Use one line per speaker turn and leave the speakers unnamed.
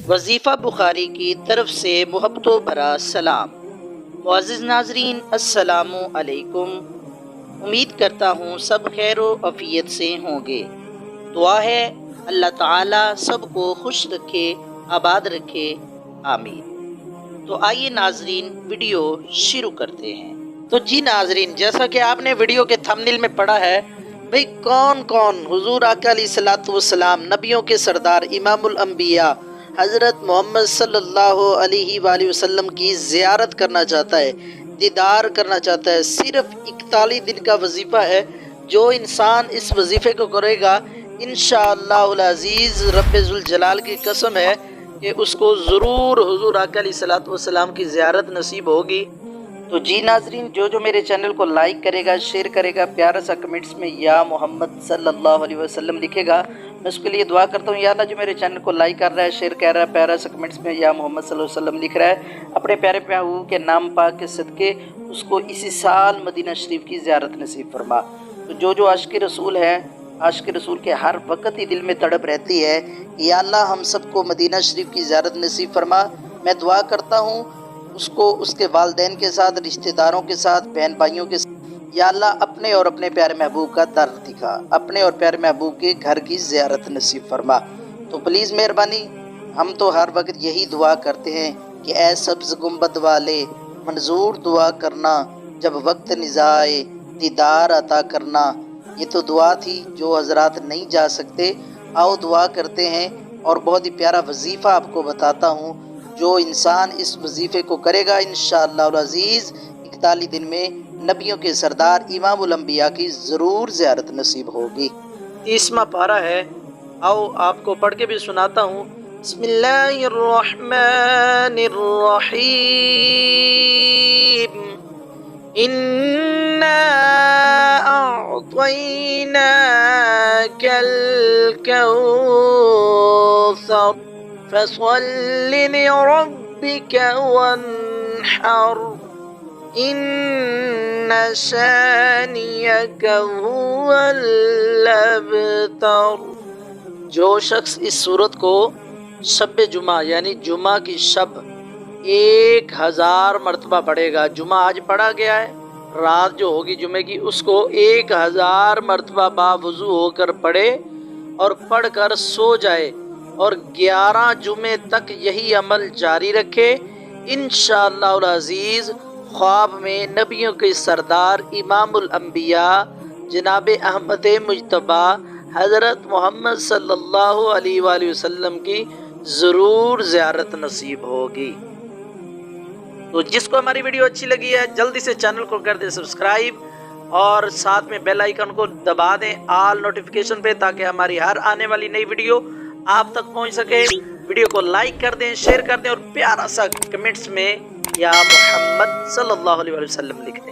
وظیفہ بخاری کی طرف سے محبتوں بھرا سلام۔ معزز ناظرین، السلام علیکم۔ امید کرتا ہوں سب خیر و عافیت سے ہوں گے۔ دعا ہے اللہ تعالی سب کو خوش رکھے، آباد رکھے، آمین۔ تو آئیے ناظرین ویڈیو شروع کرتے ہیں۔ تو جی ناظرین، جیسا کہ آپ نے ویڈیو کے تھمبنیل میں پڑھا ہے، بھئی کون کون حضور آقا علیہ الصلوۃ والسلام نبیوں کے سردار امام الانبیاء حضرت محمد صلی اللہ علیہ وآلہ وسلم کی زیارت کرنا چاہتا ہے، دیدار کرنا چاہتا ہے۔ صرف 41 دن کا وظیفہ ہے۔ جو انسان اس وظیفے کو کرے گا، انشاءاللہ العزیز رب ذوالجلال کی قسم ہے کہ اس کو ضرور حضور آقا علیہ الصلوۃ والسلام کی زیارت نصیب ہوگی۔ تو جی ناظرین، جو میرے چینل کو لائک کرے گا، شیئر کرے گا، پیارا سا کمنٹس میں یا محمد صلی اللہ علیہ وسلم لکھے گا، میں اس کے لیے دعا کرتا ہوں یا اللہ جو میرے چینل کو لائک کر رہا ہے، شیئر کر رہا ہے، پیارا سا کمنٹس میں یا محمد صلی اللہ علیہ وسلم لکھ رہا ہے، اپنے پیارے محبوب کے نام پاک کے صدقے اس کو اسی سال مدینہ شریف کی زیارت نصیب فرما۔ تو جو عاشق رسول ہے، عاشق رسول کے ہر وقت ہی دل میں تڑپ رہتی ہے، یا اللہ ہم سب کو مدینہ شریف کی زیارت نصیب فرما۔ میں دعا کرتا ہوں اس کو اس کے والدین کے ساتھ، رشتہ داروں کے ساتھ، بہن بھائیوں کے ساتھ، یا اللہ اپنے اور اپنے پیارے محبوب کا در دکھا، اپنے اور پیارے محبوب کے گھر کی زیارت نصیب فرما۔ تو پلیز مہربانی، ہم تو ہر وقت یہی دعا کرتے ہیں کہ اے سبز گنبد والے منظور دعا کرنا، جب وقت نزاع آئے دیدار عطا کرنا۔ یہ تو دعا تھی، جو حضرات نہیں جا سکتے آؤ دعا کرتے ہیں۔ اور بہت ہی پیارا وظیفہ آپ کو بتاتا ہوں، جو انسان اس وظیفے کو کرے گا انشاءاللہ العزیز 41 دن میں نبیوں کے سردار امام الانبیاء کی ضرور زیارت نصیب ہوگی۔ 30واں پارہ ہے، آؤ آپ کو پڑھ کے بھی سناتا ہوں۔ بسم اللہ الرحمن الرحیم، اِنَّا أَعْطَيْنَاكَ الْكَوْثَرَ فَصَلِّ لِرَبِّكَ وَانْحَرْ إِنَّ شَانِئَكَ هُوَ الْأَبْتَرُ۔ جو شخص اس سورت کو شب جمعہ یعنی جمعہ کی شب 1000 مرتبہ پڑھے گا، جمعہ آج پڑھا گیا ہے، رات جو ہوگی جمعے کی اس کو 1000 مرتبہ باوضو ہو کر پڑھے اور پڑھ کر سو جائے اور 11 جمعے تک یہی عمل جاری رکھے، انشاءاللہ العزیز خواب میں نبیوں کے سردار امام الانبیاء جناب احمد مجتبیٰ حضرت محمد صلی اللہ علیہ وآلہ وسلم کی ضرور زیارت نصیب ہوگی۔ تو جس کو ہماری ویڈیو اچھی لگی ہے جلدی سے چینل کو کر دیں سبسکرائب اور ساتھ میں بیل آئیکن کو دبا دیں آل نوٹیفیکیشن پہ، تاکہ ہماری ہر آنے والی نئی ویڈیو آپ تک پہنچ سکے۔ ویڈیو کو لائک کر دیں، شیئر کر دیں اور پیارا سا کمنٹس میں یا محمد صلی اللہ علیہ وسلم لکھ دیں۔